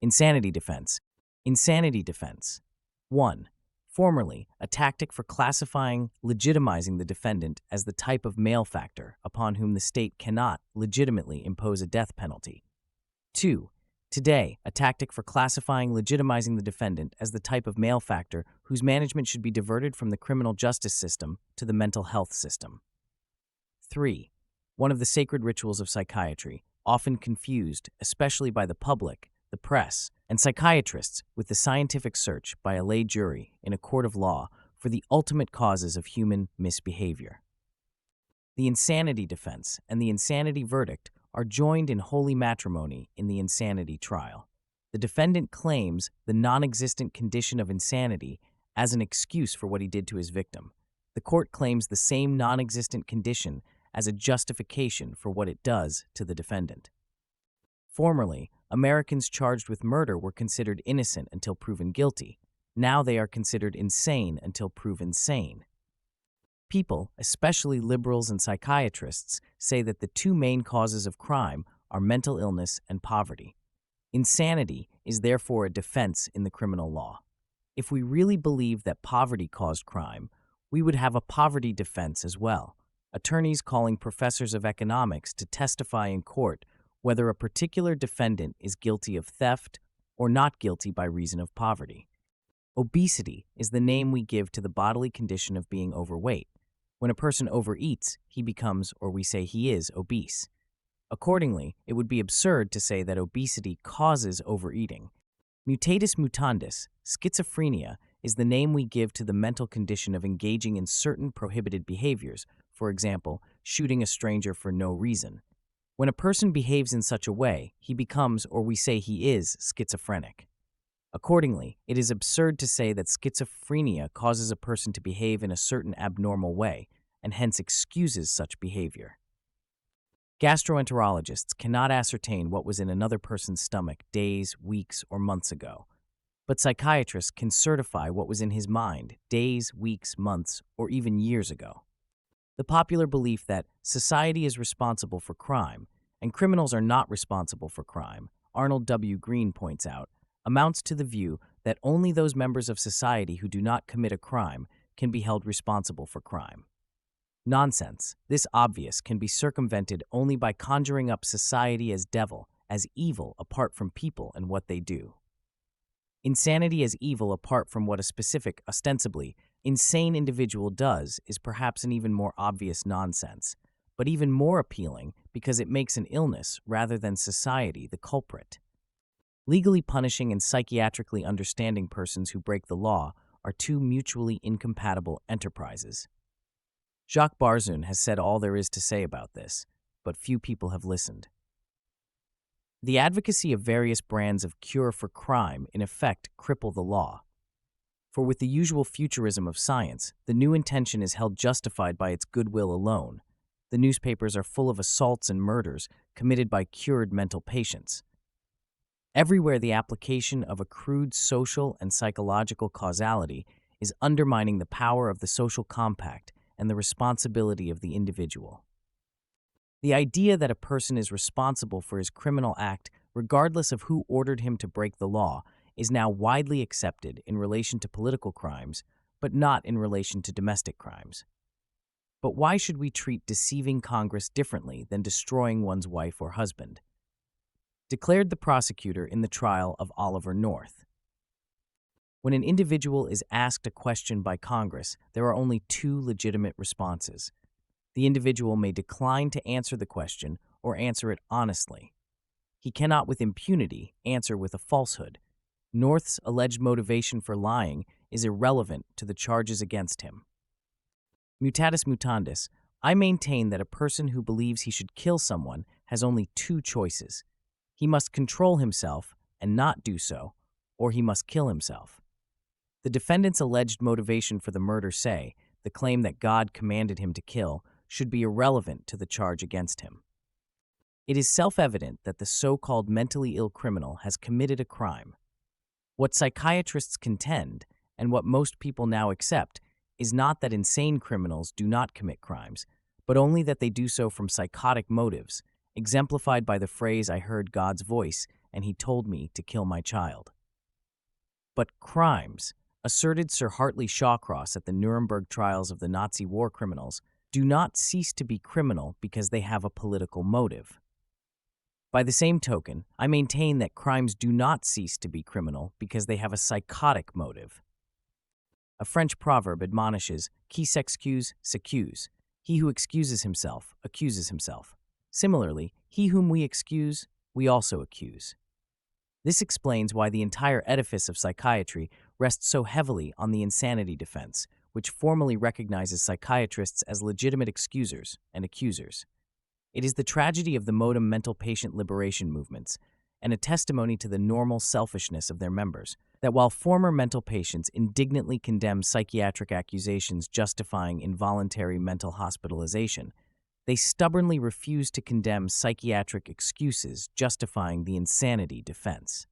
Insanity defense. Insanity defense. 1. Formerly, a tactic for classifying, legitimizing the defendant as the type of male factor upon whom the state cannot legitimately impose a death penalty. 2. Today, a tactic for classifying, legitimizing the defendant as the type of male factor whose management should be diverted from the criminal justice system to the mental health system. 3. One of the sacred rituals of psychiatry, often confused, especially by the public, the press, and psychiatrists, with the scientific search by a lay jury in a court of law for the ultimate causes of human misbehavior. The insanity defense and the insanity verdict are joined in holy matrimony in the insanity trial. The defendant claims the non-existent condition of insanity as an excuse for what he did to his victim. The court claims the same non-existent condition as a justification for what it does to the defendant. Formerly, Americans charged with murder were considered innocent until proven guilty. Now they are considered insane until proven sane. People, especially liberals and psychiatrists, say that the two main causes of crime are mental illness and poverty. Insanity is therefore a defense in the criminal law. If we really believed that poverty caused crime, we would have a poverty defense as well. Attorneys calling professors of economics to testify in court whether a particular defendant is guilty of theft or not guilty by reason of poverty. Obesity is the name we give to the bodily condition of being overweight. When a person overeats, he becomes, or we say he is, obese. Accordingly, it would be absurd to say that obesity causes overeating. Mutatis mutandis, schizophrenia, is the name we give to the mental condition of engaging in certain prohibited behaviors, for example, shooting a stranger for no reason. When a person behaves in such a way, he becomes, or we say he is, schizophrenic. Accordingly, it is absurd to say that schizophrenia causes a person to behave in a certain abnormal way, and hence excuses such behavior. Gastroenterologists cannot ascertain what was in another person's stomach days, weeks, or months ago, but psychiatrists can certify what was in his mind days, weeks, months, or even years ago. The popular belief that society is responsible for crime and criminals are not responsible for crime, Arnold W. Green points out, amounts to the view that only those members of society who do not commit a crime can be held responsible for crime. Nonsense. This obvious can be circumvented only by conjuring up society as devil, as evil apart from people and what they do. Insanity as evil apart from what a specific, ostensibly insane individual does is perhaps an even more obvious nonsense, but even more appealing because it makes an illness rather than society the culprit. Legally punishing and psychiatrically understanding persons who break the law are two mutually incompatible enterprises. Jacques Barzun has said all there is to say about this, but few people have listened. The advocacy of various brands of cure for crime in effect cripple the law. For with the usual futurism of science, the new intention is held justified by its goodwill alone. The newspapers are full of assaults and murders committed by cured mental patients. Everywhere the application of a crude social and psychological causality is undermining the power of the social compact and the responsibility of the individual. The idea that a person is responsible for his criminal act regardless of who ordered him to break the law is now widely accepted in relation to political crimes, but not in relation to domestic crimes. But why should we treat deceiving Congress differently than destroying one's wife or husband? Declared the prosecutor in the trial of Oliver North. When an individual is asked a question by Congress, there are only two legitimate responses. The individual may decline to answer the question or answer it honestly. He cannot with impunity answer with a falsehood. North's alleged motivation for lying is irrelevant to the charges against him. Mutatis mutandis, I maintain that a person who believes he should kill someone has only two choices. He must control himself and not do so, or he must kill himself. The defendant's alleged motivation for the murder, say, the claim that God commanded him to kill, should be irrelevant to the charge against him. It is self-evident that the so-called mentally ill criminal has committed a crime. What psychiatrists contend, and what most people now accept, is not that insane criminals do not commit crimes, but only that they do so from psychotic motives, exemplified by the phrase "I heard God's voice" and he told me to kill my child. But crimes, asserted Sir Hartley Shawcross at the Nuremberg trials of the Nazi war criminals, do not cease to be criminal because they have a political motive. By the same token, I maintain that crimes do not cease to be criminal because they have a psychotic motive. A French proverb admonishes, qui s'excuse, s'accuse. He who excuses himself, accuses himself. Similarly, he whom we excuse, we also accuse. This explains why the entire edifice of psychiatry rests so heavily on the insanity defense, which formally recognizes psychiatrists as legitimate excusers and accusers. It is the tragedy of the modem mental patient liberation movements, and a testimony to the normal selfishness of their members, that while former mental patients indignantly condemn psychiatric accusations justifying involuntary mental hospitalization, they stubbornly refuse to condemn psychiatric excuses justifying the insanity defense.